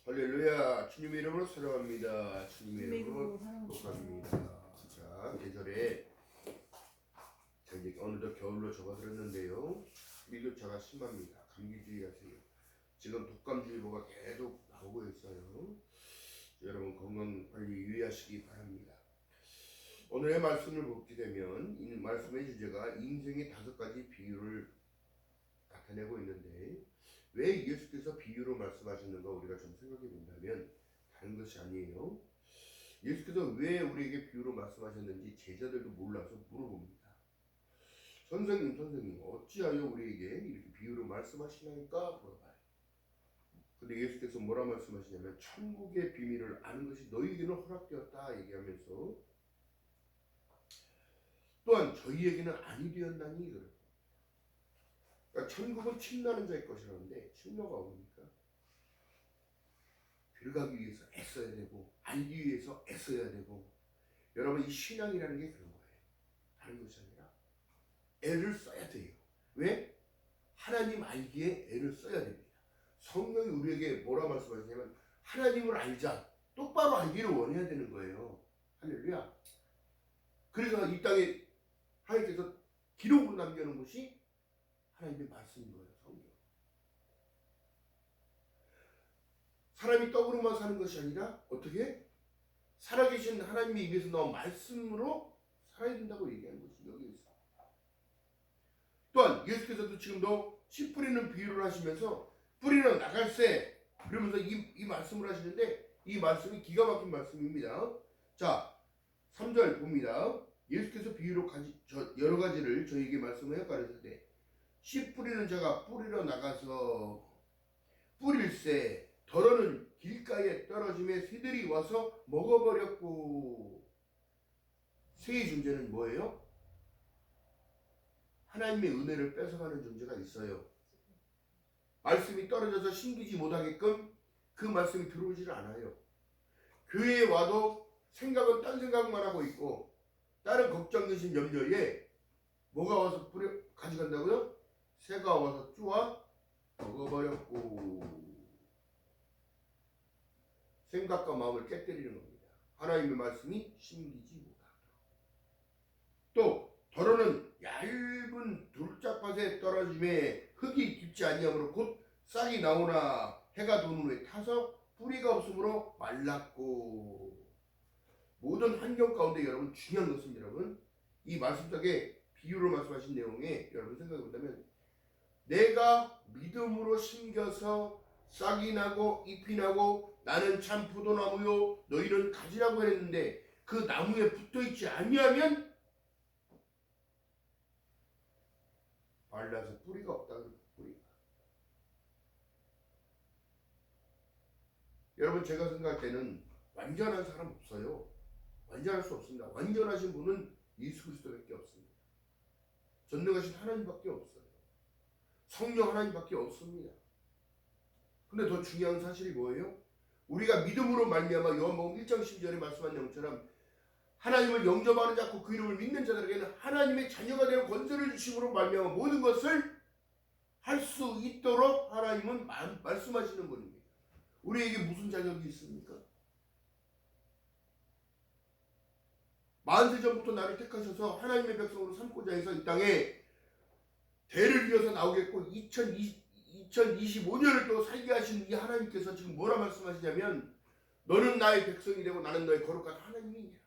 할렐루야. 주님의 이름으로 사랑합니다. 주님의 이름으로 복합니다. 자, 계절에 자 이제 어느덧 겨울로 접어들었는데요. 일교차가 심합니다. 감기 주의하세요. 지금 독감주의보가 계속 나오고 있어요. 여러분 건강 관리 유의하시기 바랍니다. 오늘의 말씀을 보게 되면 이 말씀의 주제가 인생의 5가지 비유를 나타내고 있는데, 왜 예수께서 비유로 말씀하셨는가 우리가 좀 생각해 본다면 다른 것이 아니에요. 예수께서 왜 우리에게 비유로 말씀하셨는지 제자들도 몰라서 물어봅니다. 선생님 어찌하여 우리에게 이렇게 비유로 말씀하시나니까 물어봐요. 근데 예수께서 뭐라 말씀하시냐면 천국의 비밀을 아는 것이 너희에게는 허락되었다 얘기하면서, 또한 저희에게는 아니 되었나니 그래요. 그러니까 천국은 침노하는 자의 것이라는데 침노가 뭡니까? 들어가기 위해서 애써야 되고 알기 위해서 애써야 되고, 여러분 이 신앙이라는 게 그런 거예요. 다른 것이 아니라 애를 써야 돼요. 왜? 하나님 알기에 애를 써야 됩니다. 성경이 우리에게 뭐라 말씀하시냐면 하나님을 알자, 똑바로 알기를 원해야 되는 거예요. 할렐루야. 그래서 이 땅에 하나님께서 기록으로 남겨놓은 것이 하나님의 말씀인 거예요. 성경. 사람이 떡으로만 사는 것이 아니라 어떻게? 살아계신 하나님의 입에서 나온 말씀으로 살아야 된다고 얘기하는 것이 여기 있습니다. 또한 예수께서도 지금도 씨 뿌리는 비유를 하시면서 뿌리는 나갈새 그러면서 이 말씀을 하시는데, 이 말씀이 기가 막힌 말씀입니다. 자, 3절 봅니다. 예수께서 비유로 여러 가지를 저희에게 말씀을 가르칠 때, 씨 뿌리는 자가 뿌리러 나가서 뿌릴새 덜어는 길가에 떨어짐에 새들이 와서 먹어버렸고. 새의 존재는 뭐예요? 하나님의 은혜를 뺏어가는 존재가 있어요. 말씀이 떨어져서 심기지 못하게끔 그 말씀이 들어오질 않아요. 교회에 와도 생각은 딴 생각만 하고 있고, 다른 걱정, 근심, 염려에 뭐가 와서 가져간다고요? 새가 와서 쪼아 먹어버렸고. 생각과 마음을 깨뜨리는 겁니다. 하나님의 말씀이 심기지 못하도록. 또 덜어는 얇은 돌짝밭에 떨어짐에 흙이 깊지 아니하므로 곧 싹이 나오나 해가 도는 후에 타서 뿌리가 없으므로 말랐고. 모든 환경 가운데 여러분 중요한 것은, 여러분 이 말씀 속에 비유로 말씀하신 내용에 여러분 생각해 본다면, 내가 믿음으로 심겨서 싹이 나고 잎이 나고 나는 참 포도나무요 너희는 가지라고 했는데 그 나무에 붙어있지 아니하면 말라서 뿌리가 없다. 뿌리가. 여러분 제가 생각할 때는 완전한 사람 없어요. 완전할 수 없습니다. 완전하신 분은 예수 그리스도밖에 없습니다. 전능하신 하나님밖에 없어요. 성령 하나님밖에 없습니다. 근데 더 중요한 사실이 뭐예요? 우리가 믿음으로 말미암아 요한복음 1장 12절에 말씀한 내용처럼 하나님을 영접하는 자고 그 이름을 믿는 자들에게는 하나님의 자녀가 되어 권세를 주심으로 말미암아 모든 것을 할 수 있도록 하나님은 말씀하시는 분입니다. 우리에게 무슨 자격이 있습니까? 만세 전부터 나를 택하셔서 하나님의 백성으로 삼고자 해서 이 땅에 대를 이어서 나오겠고 2025년을 또 살게 하신 이 하나님께서 지금 뭐라 말씀하시냐면, 너는 나의 백성이 되고 나는 너의 거룩한 하나님이냐.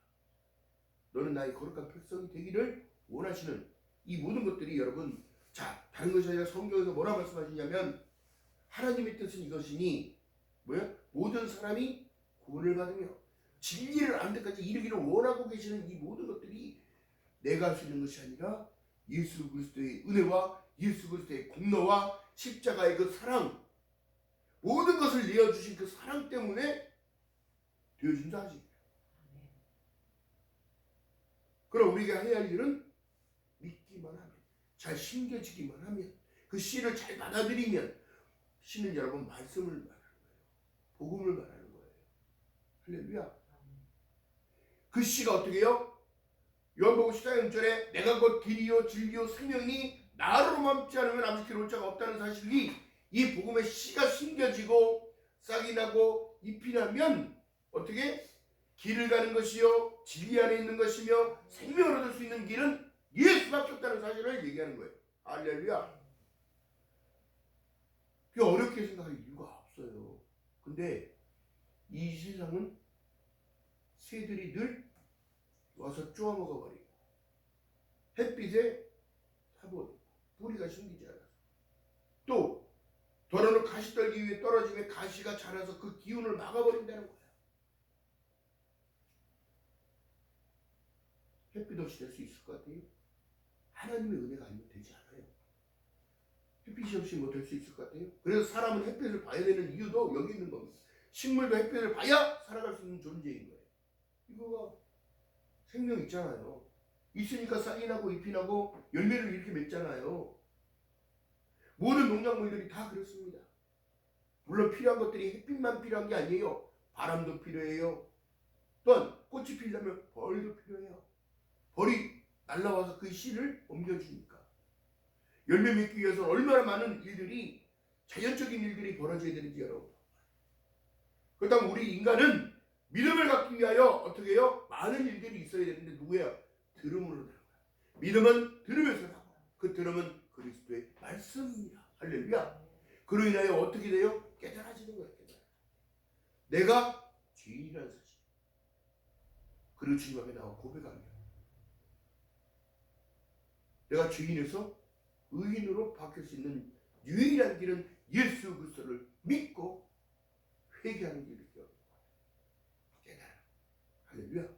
너는 나의 거룩한 백성이 되기를 원하시는 이 모든 것들이, 여러분 자 다른 것이 아니라 성경에서 뭐라 말씀하시냐면, 하나님의 뜻은 이것이니 뭐야? 모든 사람이 구원을 받으며 진리를 아는 데까지 이르기를 원하고 계시는 이 모든 것들이 내가 할 수 있는 것이 아니라 예수 그리스도의 은혜와 예수 그리스도의 공로와 십자가의 그 사랑, 모든 것을 내어주신 그 사랑 때문에 되어준다 하지. 그럼 우리가 해야 할 일은 믿기만 하면, 잘 심겨지기만 하면, 그 씨를 잘 받아들이면, 씨는 여러분 말씀을 말하는 거예요. 복음을 말하는 거예요. 할렐루야. 그 씨가 어떻게 해요? 요한복음 14장 6절에 내가 곧 길이요 진리요 생명이 나로 멈지 않으면 아버지께 올 자가 없다는 사실이, 이 복음의 씨가 심겨지고 싹이 나고 잎이 나면 어떻게 길을 가는 것이요 진리 안에 있는 것이며 생명을 얻을 수 있는 길은 예수밖에 없다는 사실을 얘기하는 거예요. 할렐루야. 그 어렵게 생각할 이유가 없어요. 근데 이 세상은 새들이 늘 와서 쪼아먹어버리고 햇빛에 타버리고 뿌리가 심기지 않아서 또 더러는 가시떨기 위에 떨어지면 가시가 자라서 그 기운을 막아버린다는 거야. 햇빛 없이 될 수 있을 것 같아요? 하나님의 은혜가 아니면 되지 않아요. 햇빛이 없이 뭐 될 수 있을 것 같아요? 그래서 사람은 햇빛을 봐야 되는 이유도 여기 있는 겁니다. 식물도 햇빛을 봐야 살아갈 수 있는 존재인 거예요. 이거가 생명 있잖아요. 있으니까 싹이 나고 잎이 나고 열매를 이렇게 맺잖아요. 모든 농작물들이 다 그렇습니다. 물론 필요한 것들이 햇빛만 필요한 게 아니에요. 바람도 필요해요. 또한 꽃이 피려면 벌도 필요해요. 벌이 날라와서 그 씨를 옮겨주니까. 열매 맺기 위해서 얼마나 많은 일들이 자연적인 일들이 벌어져야 되는지 여러분. 그렇다면 우리 인간은 믿음을 갖기 위하여 어떻게 해요? 많은 일들이 있어야 되는데 누구야? 들음으로 되는 거야. 믿음은 들으면서 나고 그 들음은 그리스도의 말씀입니다. 할렐루야. 그로 인하여 어떻게 돼요? 깨달아지는 거예요. 내가 죄인이라는 사실. 그리고 주님 앞에 나와 고백합니다. 내가 죄인에서 의인으로 바뀔 수 있는 유일한 길은 예수 그리스도를 믿고 회개하는 길이죠. 깨달아. 할렐루야.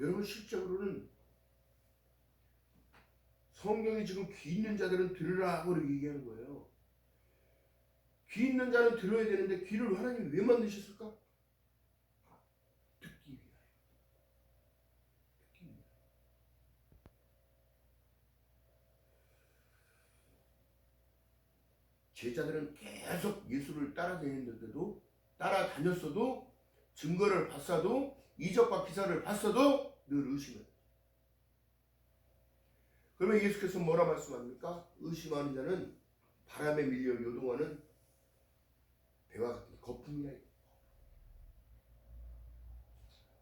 여러분 실적으로는 성경이 지금 귀 있는 자들은 들으라고 얘기하는 거예요. 귀 있는 자는 들어야 되는데 귀를 하나님이 왜 만드셨을까? 듣기 위하여. 듣기 위하여. 제자들은 계속 예수를 따라다녔는데도 따라다녔어도 증거를 봤어도 이적과 기사를 봤어도 늘 의심을. 그러면 예수께서 뭐라 말씀합니까? 의심하는 자는 바람에 밀려 요동하는 배와 같은 거품이라.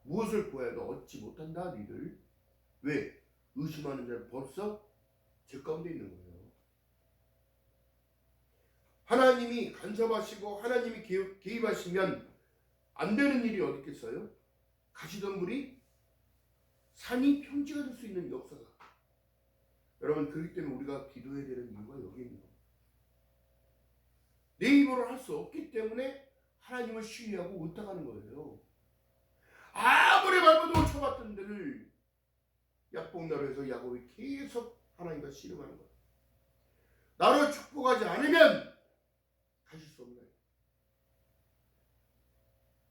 무엇을 구해도 얻지 못한다 니들. 왜? 의심하는 자는 벌써 제 가운데 있는 거예요. 하나님이 간섭하시고 하나님이 개입하시면 안 되는 일이 어디 있겠어요? 가시던 물이 산이 평지가 될 수 있는 역사가. 여러분 그렇기 때문에 우리가 기도해야 되는 이유가 여기 있는 겁니다. 내 입으로 할 수 없기 때문에 하나님을 신뢰하고 의탁하는 거예요. 아무리 밟아도 쳐봤던 데를 약복나루에서 야곱이 계속 하나님과 씨름하는 거예요. 나를 축복하지 않으면 가실 수 없나요?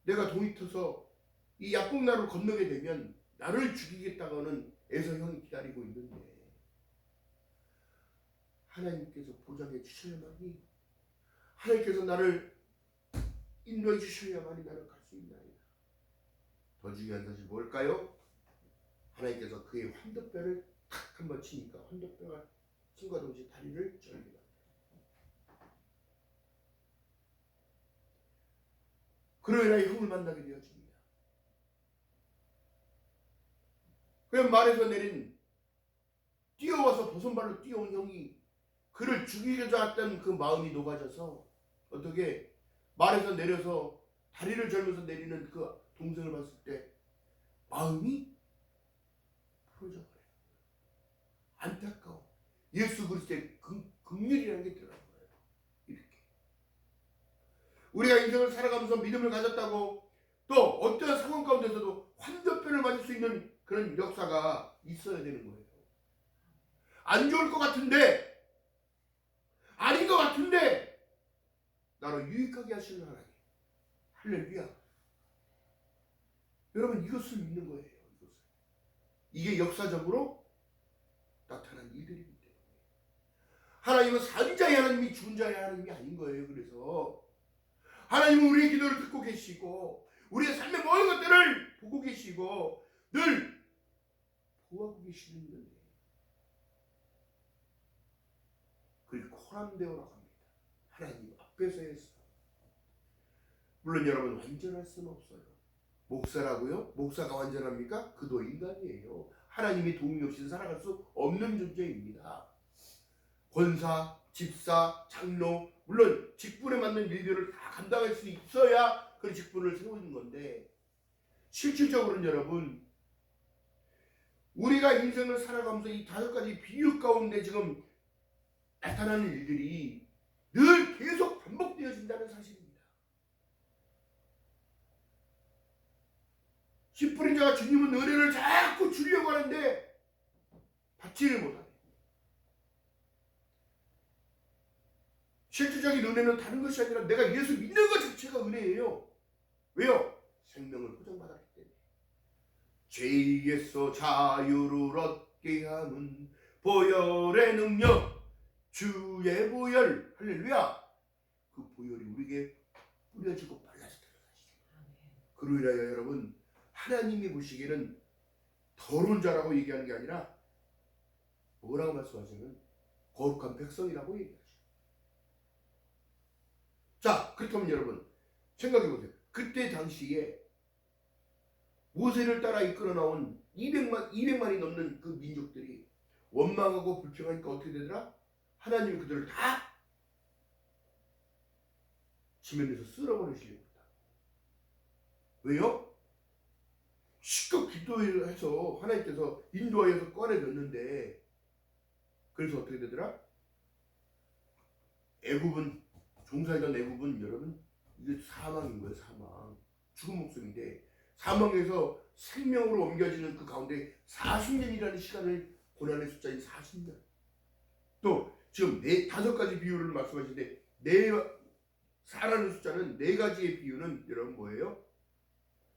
내가 돈이 터서 이 약복나루를 건너게 되면 나를 죽이겠다고는 에서 형이 기다리고 있는데 하나님께서 보장해 주셔야만이, 하나님께서 나를 인도해 주셔야만이 나는 갈 수 있나이다. 더 중요한 사실 뭘까요? 하나님께서 그의 환도뼈를 탁 한번 치니까 환도뼈가 침과 동시에 다리를 절립니다. 그로 인하여 형을 만나게 되어집니다. 그럼 말에서 내린 뛰어와서 버선발로 뛰어온 형이 그를 죽이고자 했던 그 마음이 녹아져서 어떻게 말에서 내려서 다리를 절면서 내리는 그 동생을 봤을 때 마음이 풀어져 버려요. 안타까워. 예수 그리스도의 긍휼이라는 게 들어간 거예요. 이렇게 우리가 인생을 살아가면서 믿음을 가졌다고 또 어떠한 상황 가운데서도 환도뼈를 맞을 수 있는 그런 역사가 있어야 되는 거예요. 안 좋을 것 같은데, 아닌 것 같은데 나를 유익하게 하시는 하나님. 할렐루야. 여러분 이것을 믿는 거예요. 이게 역사적으로 나타난 일들이기 때문에. 하나님은 산 자의 하나님이 죽은 자의 하나님이 아닌 거예요. 그래서 하나님은 우리의 기도를 듣고 계시고 우리의 삶의 모든 것들을 보고 계시고 늘 보호하고 계시는 건데, 그걸 코람데오라고 합니다. 하나님 앞에서의 싸움. 물론 여러분 완전할 수는 없어요. 목사라고요? 목사가 완전합니까? 그도 인간이에요. 하나님이 도움이 없이는 살아갈 수 없는 존재입니다. 권사, 집사, 장로, 물론 직분에 맞는 일들을 다 감당할 수 있어야 그 직분을 세우는 건데, 실질적으로는 여러분, 우리가 인생을 살아가면서 이 5가지 비유 가운데 지금 나타나는 일들이 늘 계속 반복되어진다는 사실입니다. 씨 뿌린 자가 주님은 은혜를 자꾸 주려고 하는데 받지를 못하네. 실질적인 은혜는 다른 것이 아니라 내가 예수 믿는 것 자체가 은혜예요. 왜요? 생명을 보장받았기 때문에. 죄에서 자유를 얻게 하는 보혈의 능력, 주의 보혈, 할렐루야. 그 보혈이 우리에게 뿌려지고 발라졌다는 사실이에요. 그로 인하여 여러분, 하나님이 보시기에는 더러운 자라고 얘기하는 게 아니라 뭐라고 말씀하시면 거룩한 백성이라고 얘기하죠. 자, 그렇다면 여러분 생각해 보세요. 그때 당시에 모세를 따라 이끌어 나온 200만이 넘는 그 민족들이 원망하고 불평하니까 어떻게 되더라? 하나님이 그들을 다 지면에서 쓸어버리시려고 했다. 왜요? 시끄 기도를 해서 하나님께서 인도하여서 꺼내줬는데, 그래서 어떻게 되더라? 애굽은, 종살던 애굽은 여러분 이게 사망인 거예요. 사망, 죽은 목숨인데 사망에서 생명으로 옮겨지는 그 가운데 40년이라는 시간을, 고난의 숫자인 40년. 또 지금 5가지 비유를 말씀하시는데 4라는 숫자는 4가지의 비유는 여러분 뭐예요?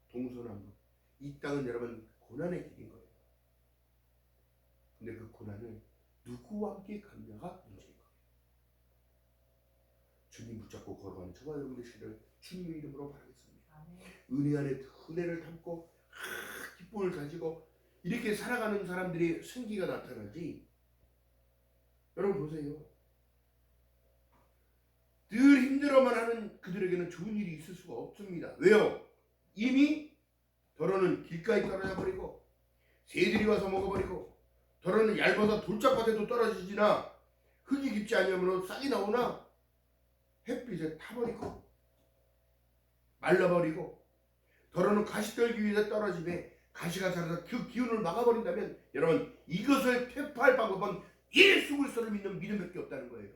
동서남북. 이 땅은 여러분 고난의 길인 거예요. 근데 그 고난을 누구와 함께 갔냐가 문제인 거예요. 주님 붙잡고 걸어가는 저와 여러분 되시기를 주님의 이름으로 바라겠습니다. 은혜 안에 은혜를 담고 기쁨을 가지고 이렇게 살아가는 사람들이 생기가 나타나지. 여러분 보세요. 늘 힘들어만 하는 그들에게는 좋은 일이 있을 수가 없습니다. 왜요? 이미 더러는 길가에 떨어져 버리고 새들이 와서 먹어버리고, 더러는 얇아서 돌짝밭에도 떨어지지나 흙이 깊지 아니하므로 싹이 나오나 햇빛에 타버리고 말라버리고, 더러는 가시떨기 위에 떨어지매 가시가 자라서 그 기운을 막아버린다면 여러분 이것을 퇴파할 방법은 예수 그리스도를 믿는 믿음밖에 없다는 거예요.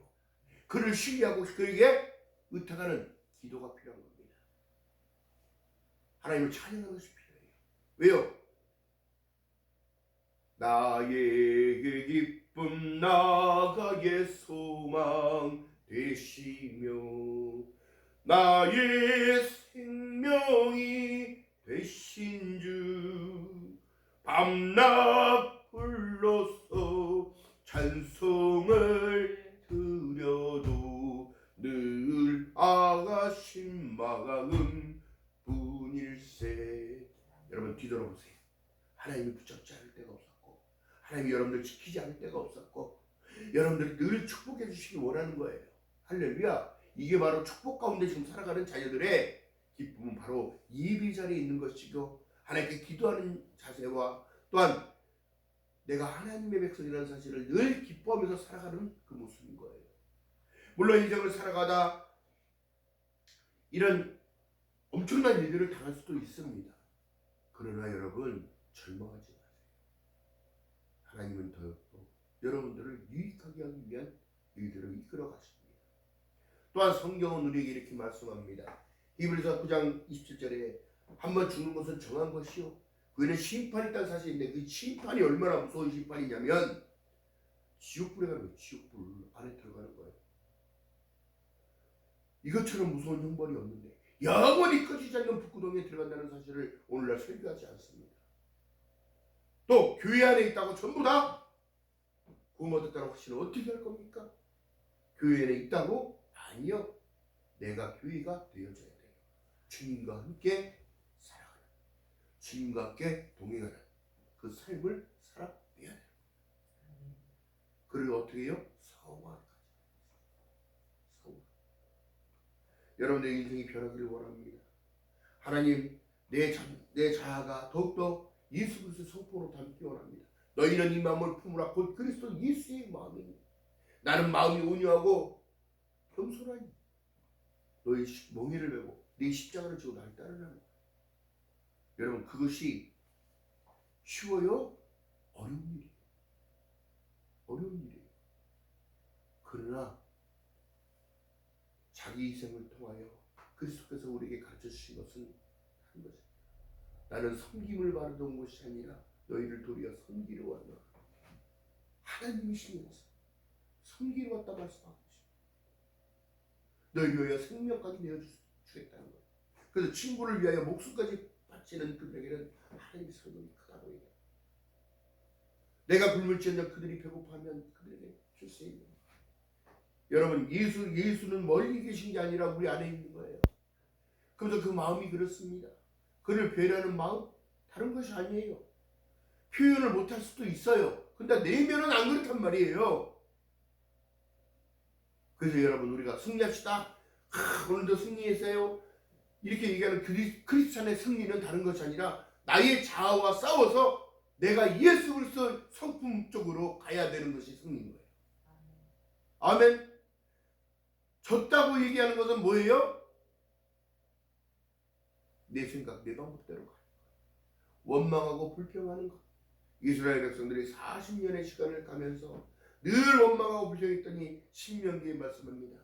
그를 신뢰하고 그에게 의탁하는 기도가 필요한 겁니다. 하나님을 찬양하는 것이 필요해요. 왜요? 나에게 기쁨 나가의 소망 되시며 나의 생명이 되신 주, 밤낮 불러서 찬송을 드려도 늘 아가신 마음 분일세. 여러분 뒤돌아보세요. 하나님이 붙잡지 않을 때가 없었고, 하나님이 여러분들 지키지 않을 때가 없었고, 여러분들이 늘 축복해 주시기 원하는 거예요. 할렐루야. 이게 바로 축복 가운데 지금 살아가는 자녀들의 기쁨은 바로 예배 자리에 있는 것이고, 하나님께 기도하는 자세와 또한 내가 하나님의 백성이라는 사실을 늘 기뻐하면서 살아가는 그 모습인 거예요. 물론 인생을 살아가다 이런 엄청난 일들을 당할 수도 있습니다. 그러나 여러분 절망하지 마세요. 하나님은 더욱더 여러분들을 유익하게 하기 위한 일들을 이끌어 가십니다. 또한 성경은 우리에게 이렇게 말씀합니다. 히브리서 9장 27절에 한번 죽는 것은 정한 것이요 그에는 심판이 있다는 사실인데, 그 심판이 얼마나 무서운 심판이냐면 지옥불에 가는 거예요. 지옥불 안에 들어가는 거예요. 이것처럼 무서운 형벌이 없는데 영원히 꺼지지 않는 북구덩이에 들어간다는 사실을 오늘날 설교하지 않습니다. 또 교회 안에 있다고 전부 다 구원 얻었다는 확신을 어떻게 할 겁니까? 교회 안에 있다고? 아니요. 내가 교회가 되어져야 돼요. 주님과 함께 살아가는, 주님과 함께 동행하는 그 삶을 살아내야 돼요. 그리고 어떻게 해요? 성화를 가져야 돼요. 성화. 여러분의 인생이 변하기를 원합니다. 하나님, 내 자아가 더욱더 예수 그리스도의 성품으로 닮기 원합니다. 너희는 이 마음을 품으라. 곧 그리스도 예수의 마음이니 나는 마음이 온유하고 겸손하니 너희 멍에를 메고 네 십자가를 지고 나를 따르라는. 여러분, 그것이 쉬워요? 어려운 일이에요. 어려운 일이에요. 그러나 자기 희생을 통하여 그리스도께서 우리에게 가르쳐 주신 것은 한 것입니다. 나는 섬김을 바라던 온 것이 아니라 너희를 도리어 섬기러 왔노라. 하나님이시면서 섬기러 왔다 말씀하고 계십니다. 너희를 위하여 생명까지 내어주겠다는 거예요. 그래서 친구를 위하여 목숨까지 바치는 그들에게는 하나님의 성금이 크다고 얘기해요. 내가 굶을지언정 그들이 배고파하면 그들에게 줄 수 있는. 여러분, 예수는 멀리 계신 게 아니라 우리 안에 있는 거예요. 그래서 그 마음이 그렇습니다. 그를 배려하는 마음 다른 것이 아니에요. 표현을 못할 수도 있어요. 근데 내면은 안 그렇단 말이에요. 그래서 여러분, 우리가 승리합시다. 오늘도 승리했어요. 이렇게 얘기하는 크리스찬의 승리는 다른 것이 아니라 나의 자아와 싸워서 내가 예수 그리스도 성품 쪽으로 가야 되는 것이 승리인 거예요. 아멘. 졌다고 얘기하는 것은 뭐예요? 내 생각, 내 방법대로 가. 원망하고 불평하는 것. 이스라엘 백성들이 40년의 시간을 가면서 늘 원망하고 불평했더니 신명기에 말씀합니다.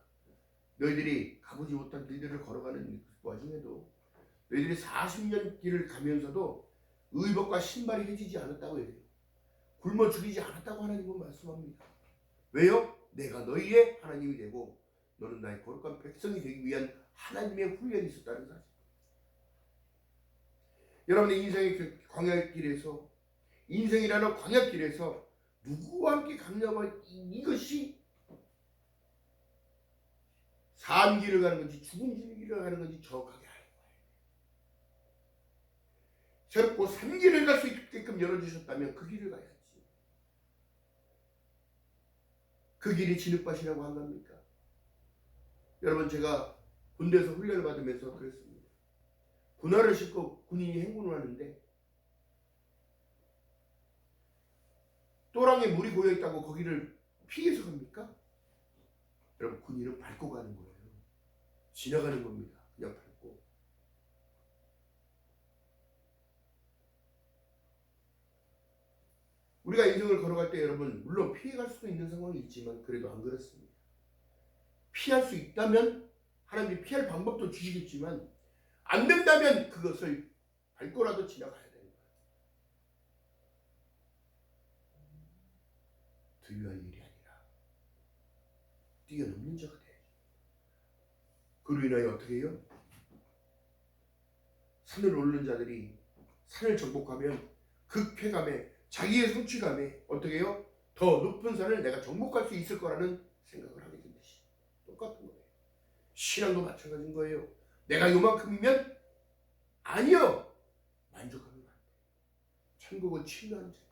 너희들이 가보지 못한 길들을 걸어가는 와중에도 너희들이 40년 길을 가면서도 의복과 신발이 해지지 않았다고 해요. 굶어 죽이지 않았다고 하나님은 말씀합니다. 왜요? 내가 너희의 하나님이 되고 너는 나의 거룩한 백성이 되기 위한 하나님의 훈련이 있었다는 사실. 여러분의 인생의 광야길에서, 인생이라는 광야길에서 누구와 함께 강력한 이것이 산 길을 가는 건지 죽은 길을 가는 건지 정확하게 알아야 돼요. 새롭고 산 길을 갈 수 있게끔 열어주셨다면 그 길을 가야지. 그 길이 진흙밭이라고 한 겁니까? 여러분, 제가 군대에서 훈련을 받으면서 그랬습니다. 군화를 신고 군인이 행군을 하는데 또랑에 물이 고여있다고 거기를 피해서 갑니까? 여러분, 군인은 밟고 가는 거예요. 지나가는 겁니다. 그냥 밟고. 우리가 인생을 걸어갈 때 여러분, 물론 피해갈 수도 있는 상황이 있지만 그래도 안 그렇습니다. 피할 수 있다면 하나님이 피할 방법도 주시겠지만 안 된다면 그것을 밟고라도 지나가야 되는 거예요. 두려워할 일이 아니라 뛰어넘는 자가 돼야죠. 그로 인하여 어떻게 해요? 산을 오르는 자들이 산을 정복하면 그 쾌감에, 자기의 성취감에 어떻게 해요? 더 높은 산을 내가 정복할 수 있을 거라는 생각을 하게 된 것이 똑같은 거예요. 신앙도 마찬가지인 거예요. 내가 요만큼이면 아니요, 만족하면 안 돼. 천국은 침노하는 것이다.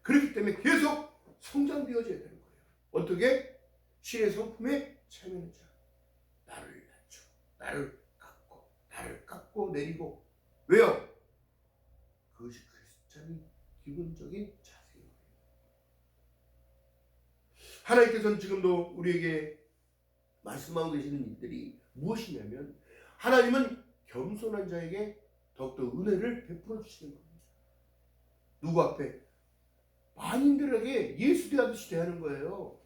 그렇기 때문에 계속 성장되어져야 되는 거예요. 어떻게? 신의 성품에 참여하는 자. 나를 낮추고 나를 깎고 내리고. 왜요? 그것이 크리스찬의 기본적인 자세예요. 하나님께서는 지금도 우리에게 말씀하고 계시는 일들이 무엇이냐면, 하나님은 겸손한 자에게 더욱더 은혜를 베풀어 주시는 겁니다. 누구 앞에? 만인들에게 예수 대하듯이 대하는 거예요.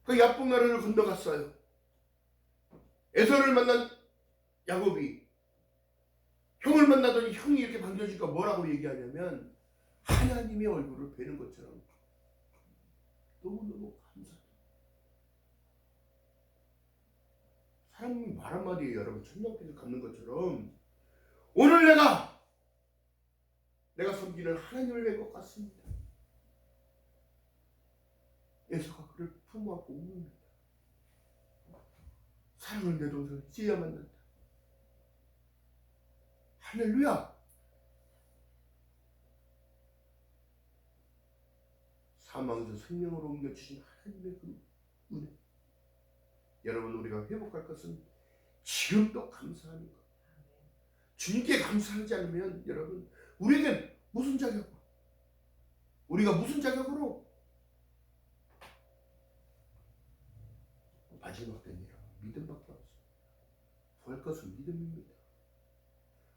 그 야복나루를 건너갔어요. 에서를 만난 야곱이 형을 만나더니 형이 이렇게 반겨주니까 뭐라고 얘기하냐면 하나님의 얼굴을 뵈는 것처럼 너무너무 감사해요. 사람이 말 한마디에 여러분 천냥빚을 갚는 것처럼 오늘 내가 섬기는 하나님을 뵐 것 같습니다. 에서가 그를 품어안고 웁니다. 사랑을 내 동생을 이제야 만난다. 할렐루야. 사망에서 생명으로 옮겨주신 하나님의 그 은혜. 여러분, 우리가 회복할 것은 지금도 감사하는 것. 주님께 감사하지 않으면 여러분, 우리에겐 무슨 자격으로, 우리가 무슨 자격으로 마지막 때는 믿음밖에 없어요. 구할 것은 믿음입니다.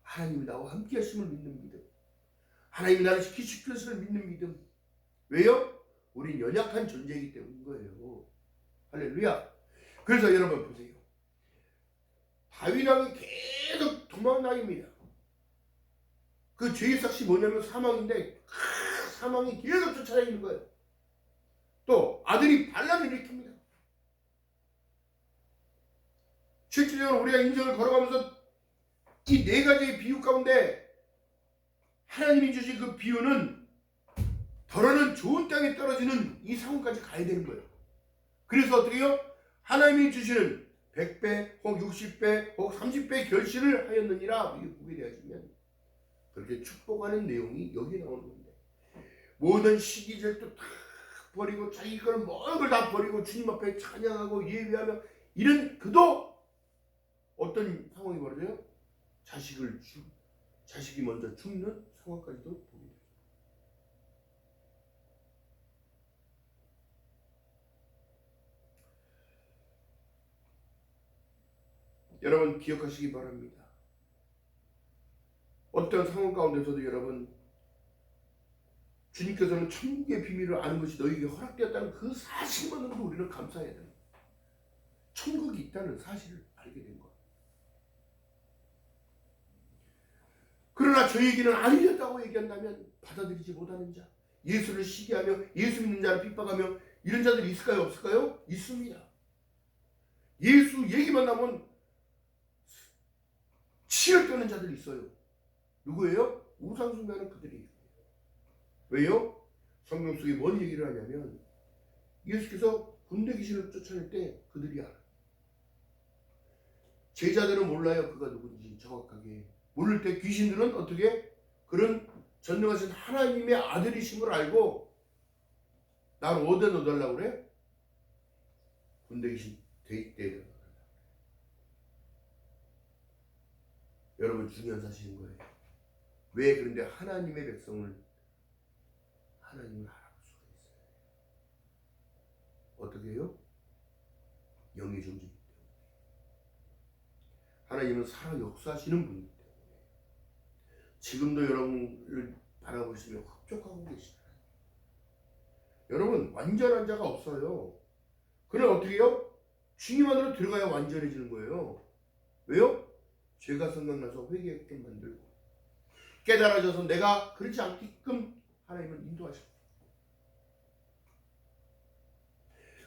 하나님이 나와 함께 하심을 믿는 믿음, 하나님이 나를 지키실 것을 믿는 믿음. 왜요? 우린 연약한 존재이기 때문인 거예요. 할렐루야. 그래서 여러분 보세요. 다윗 왕이 계속 도망다닙니다. 그 죄의 삭시 뭐냐면 사망인데, 사망이 계속 쫓아다니는 거예요. 또 아들이 반란을 일으킵니다. 실질적으로 우리가 인생을 걸어가면서 이 네 가지의 비유 가운데 하나님이 주신 그 비유는 더러는 좋은 땅에 떨어지는 이 상황까지 가야 되는 거예요. 그래서 어떻게 해요? 하나님이 주시는 100배 혹 60배 혹 30배 결실을 하였느니라. 이게 보게 되어지면 그렇게 축복하는 내용이 여기 나오는 건데, 모든 시기절도 다 버리고 자기 걸 모든 걸 다 버리고 주님 앞에 찬양하고 예배하며 이런 그도 어떤 상황이 벌어져요? 자식이 먼저 죽는 상황까지도 보게 돼요. 여러분 기억하시기 바랍니다. 어떤 상황 가운데서도 여러분, 주님께서는 천국의 비밀을 아는 것이 너희에게 허락되었다는 그 사실만으로도 우리는 감사해야 돼요. 천국이 있다는 사실을 알게 된 것. 그러나 저에게는 아니었다고 얘기한다면 받아들이지 못하는 자, 예수를 시기하며 예수 믿는 자를 핍박하며 이런 자들이 있을까요? 없을까요? 있습니다. 예수 얘기만 나면 치를 떠는 자들이 있어요. 누구예요? 우상숭배하는 그들이에요. 왜요? 성경 속에 뭔 얘기를 하냐면, 예수께서 군대 귀신을 쫓아낼 때 그들이 알아요. 제자들은 몰라요. 그가 누군지 정확하게. 모를 때 귀신들은 어떻게 그런 전능하신 하나님의 아들이신 걸 알고 나를 어디다 넣어달라고 그래? 군대 귀신 대입대에 넣어달라고. 여러분 중요한 사실인 거예요. 왜? 그런데 하나님의 백성을 하나님을 알아볼 수가 있어요. 어떻게 해요? 영의 존재이기 때문에. 하나님은 살아 역사하시는 분이기 때문에. 지금도 여러분을 바라보시며 흡족하고 계시잖아요. 여러분 완전한 자가 없어요. 그럼 어떻게 해요? 주님 안으로 들어가야 완전해지는 거예요. 왜요? 죄가 생각나서 회개하게 만들고 깨달아져서 내가 그렇지 않게끔 하나님은 인도하십니다.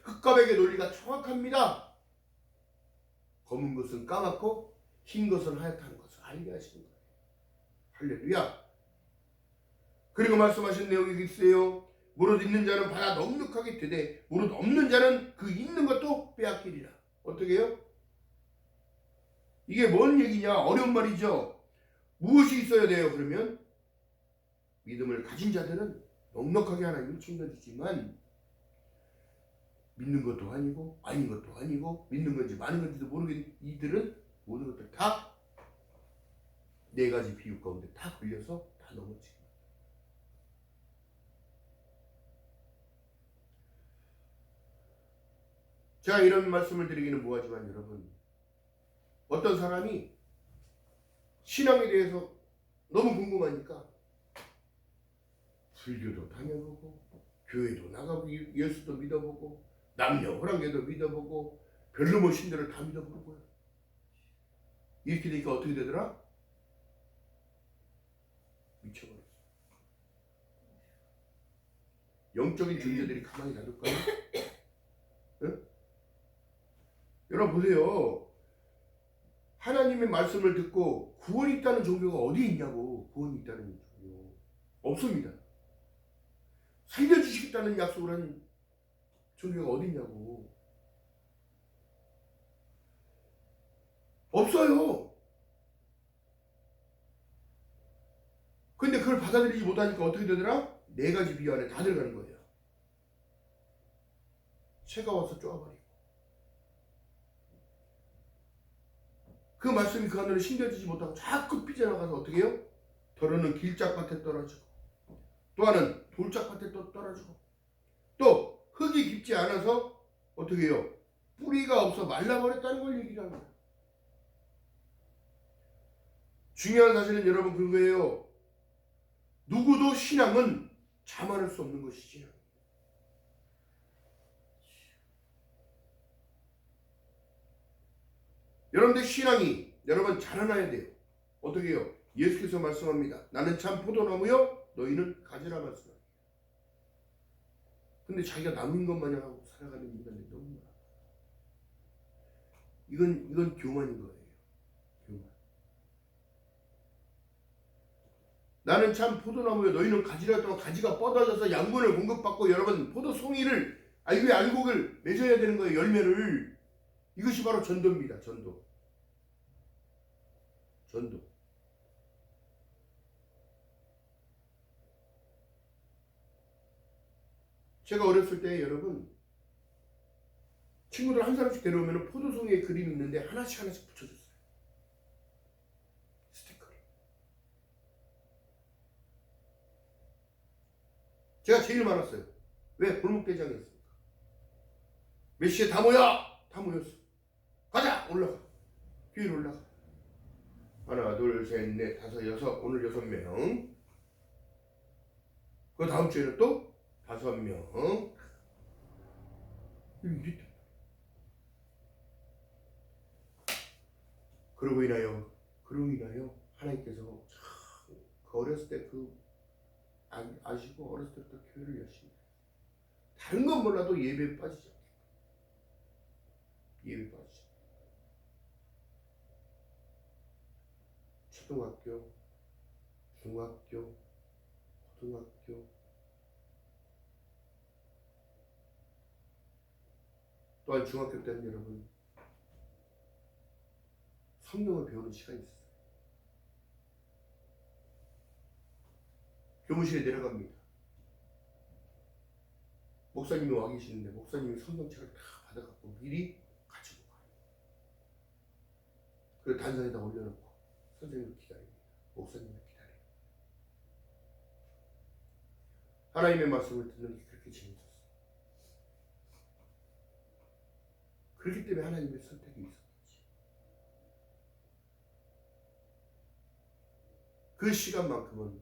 흑갑에게 논리가 정확합니다. 검은 것은 까맣고 흰 것은 하얗다는 것을 알게 하시는 거예요. 할렐루야. 그리고 말씀하신 내용이 있어요. 무릇 있는 자는 받아 넉넉하게 되되 무릇 없는 자는 그 있는 것도 빼앗기리라. 어떻게 해요? 이게 뭔 얘기냐? 어려운 말이죠. 무엇이 있어야 돼요? 그러면 믿음을 가진 자들은 넉넉하게 하나님을 챙겨주지만, 믿는 것도 아니고 아닌 것도 아니고 믿는 건지 많은 건지도 모르겠는 이들은 모든 것들 다 네 가지 비유 가운데 다 걸려서 다 넘어지고. 제가 이런 말씀을 드리기는 뭐하지만 여러분, 어떤 사람이 신앙에 대해서 너무 궁금하니까 불교도 다녀보고 교회도 나가고 예수도 믿어보고 남녀 호랑이도 믿어보고 별로 뭐 신들을 다 믿어보고요. 이렇게 되니까 어떻게 되더라? 미쳐버렸어. 영적인 존재들이 가만히 놔둘까요? 네? 여러분 보세요. 하나님의 말씀을 듣고 구원이 있다는 종교가 어디 있냐고. 구원이 있다는 종교 없습니다. 살려주시겠다는 약속을 한 종교가 어디 있냐고. 없어요. 근데 그걸 받아들이지 못하니까 어떻게 되더라? 네 가지 비유 안에 다 들어가는 거예요. 새가 와서 쪼아버리고 그 말씀이 그 하늘에 심겨지지 못하고 자꾸 삐져나가서 어떻게 해요? 더러는 길짝밭에 떨어지고 또 하나는 돌짝밭에 또 떨어지고 또 흙이 깊지 않아서 어떻게 해요? 뿌리가 없어 말라버렸다는 걸 얘기를 합니다. 중요한 사실은 여러분 그거예요. 누구도 신앙은 자만할 수 없는 것이지요. 여러분들 신앙이 여러분 자라나야 돼요. 어떻게 해요? 예수께서 말씀합니다. 나는 참 포도나무요 너희는 가지라 말씀합니다. 근데 자기가 남은 것 마냥 하고 살아가는 인간이 너무 많아. 이건 교만인 거예요. 교만. 나는 참 포도나무요 너희는 가지라 했더니 가지가 뻗어져서 양분을 공급받고 여러분 포도송이를 알곡을 맺어야 되는 거예요. 열매를. 이것이 바로 전도입니다. 전도. 제가 어렸을 때 여러분 친구들 한 사람씩 데려오면 포도송이에 그림이 있는데 하나씩 붙여줬어요. 스티커를. 제가 제일 많았어요. 왜? 골목대장이었으니까. 몇 시에 다 모여! 다 모였어. 가자! 올라가. 뒤로 올라가. 하나, 둘, 셋, 넷, 다섯, 여섯. 오늘 6명. 그 다음 주에는 또 5명. 이랬다. 그러고 인하여 하나님께서 그 어렸을 때 아시고 어렸을 때부터 교회를 열심히 다른 건 몰라도 예배에 빠지죠. 초등학교, 중학교, 고등학교 또한 중학교 때는 여러분 성경을 배우는 시간이 있었어요. 교무실에 내려갑니다. 목사님이 와 계시는데 목사님이 성경책을 다 받아갖고 미리 가지고 가요. 그리고 단상에다 올려놓고 선생님을 기다립니다. 목사님을 기다려요. 하나님의 말씀을 듣는 게 그렇게 재밌었어요. 그렇기 때문에 하나님의 선택이 있었겠지. 그 시간만큼은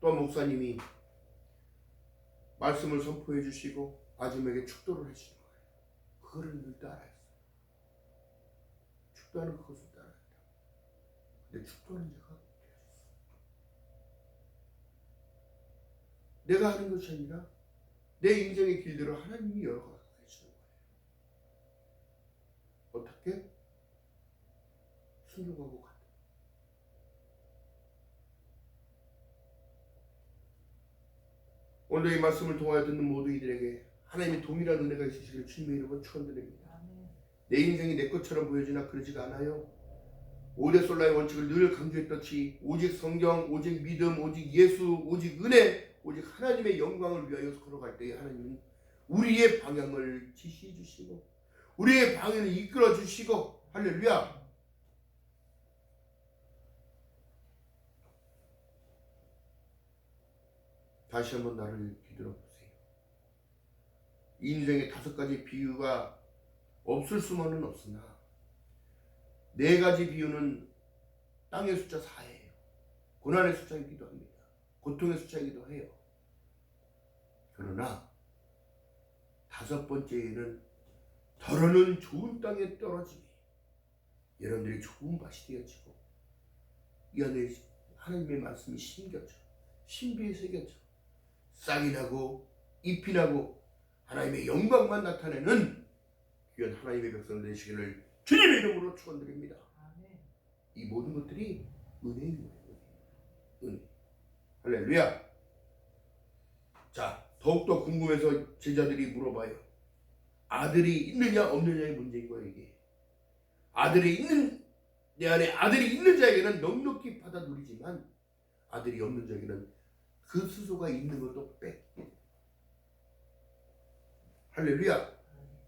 또 목사님이 말씀을 선포해 주시고 아줌에게 축도를 해주는 거예요. 그거를 늘 따라했어요. 축도하는 그것을 따라했다. 근데 축도하는 자가 되어졌어. 내가 하는 것이 아니라 내 인생의 길들을 하나님이 열어가게 해주는 거예요. 어떻게? 순종하고 간다. 오늘 이 말씀을 통하여 듣는 모두 이들에게 하나님의 동일한 은혜가 있으시기를 주님의 이름으로 축원드립니다. 내 인생이 내 것처럼 보여지나 그러지가 않아요. 5대 솔라의 원칙을 늘 강조했듯이 오직 성경, 오직 믿음, 오직 예수, 오직 은혜, 오직 하나님의 영광을 위하여 걸어갈 때에 하나님은 우리의 방향을 지시해 주시고 우리의 방향을 이끌어 주시고 할렐루야. 다시 한번 나를 뒤돌아보세요. 인생의 5가지 비유가 없을 수만은 없으나 4가지 비유는 땅의 숫자 4예요. 고난의 숫자이기도 합니다. 고통의 숫자이기도 해요. 그러나 5번째에는 더러는 좋은 땅에 떨어지니 여러분들이 좋은 밭이 되어지고 이 안에 하나님의 말씀이 심겨져 신비에 새겨져 싹이 나고 잎이 나고 하나님의 영광만 나타내는 귀한 하나님의 백성 되시기를 주님의 이름으로 축원드립니다. 이 모든 것들이 은혜인 거예요. 은혜. 할렐루야. 자, 더욱더 궁금해서 제자들이 물어봐요. 아들이 있느냐 없느냐의 문제인 거예요. 이게 내 안에 아들이 있는 자에게는 넉넉히 받아 누리지만 아들이 없는 자에게는 그 수소가 있는 것도 뺏게. 할렐루야.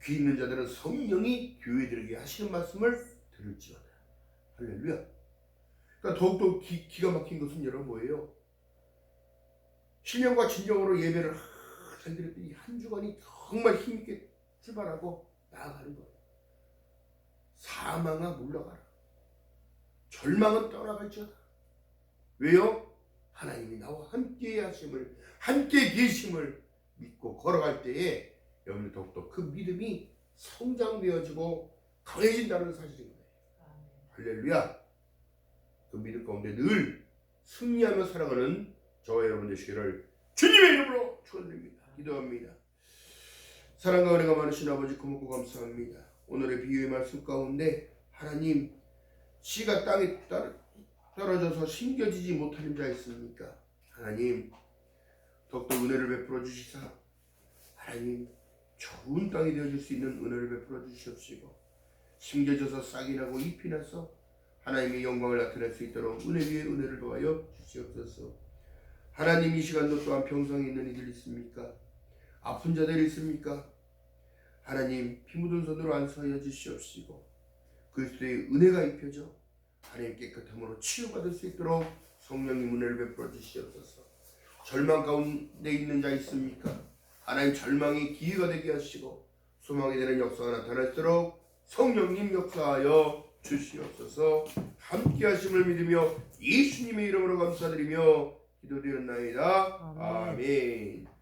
귀 있는 자들은 성령이 교회들에게 하시는 말씀을 들을지어다. 할렐루야. 그러니까 더욱더 기가 막힌 것은 여러분 뭐예요? 신령과 진정으로 예배를 잘 드렸더니 한 주간이 정말 힘있게 출발하고 나아가는 거예요. 사망아 물러가라. 절망은 떠나갈지어다. 왜요? 하나님이 나와 함께 하심을, 함께 계심을 믿고 걸어갈 때에 여러분 더욱더 그 믿음이 성장되어지고 강해진다는 사실인 거예요. 할렐루야. 그 믿음 가운데 늘 승리하며 살아가는 저와 여러분 되시기를 주님의 이름으로 축원드립니다. 기도합니다. 사랑과 은혜가 많으신 아버지 고맙고 감사합니다. 오늘의 비유의 말씀 가운데 하나님 씨가 땅에 떨어져서 심겨지지 못하는 자 있습니까? 하나님 더욱더 은혜를 베풀어 주시사 하나님 좋은 땅이 되어줄 수 있는 은혜를 베풀어 주시옵시고 심겨져서 싹이 나고 잎이 나서 하나님의 영광을 나타낼 수 있도록 은혜 위에 은혜를 더하여 주시옵소서. 하나님 이 시간도 또한 병상에 있는 이들 있습니까? 아픈 자들 있습니까? 하나님 피 묻은 손으로 안수하여 주시옵시고 그리스도의 은혜가 입혀져 하나님 깨끗함으로 치유받을 수 있도록 성령님 은혜를 베풀어 주시옵소서. 절망 가운데 있는 자 있습니까? 하나님 절망이 기회가 되게 하시고 소망이 되는 역사가 나타날수록 성령님 역사하여 주시옵소서. 함께 하심을 믿으며 예수님의 이름으로 감사드리며 기도드렸나이다. 아멘.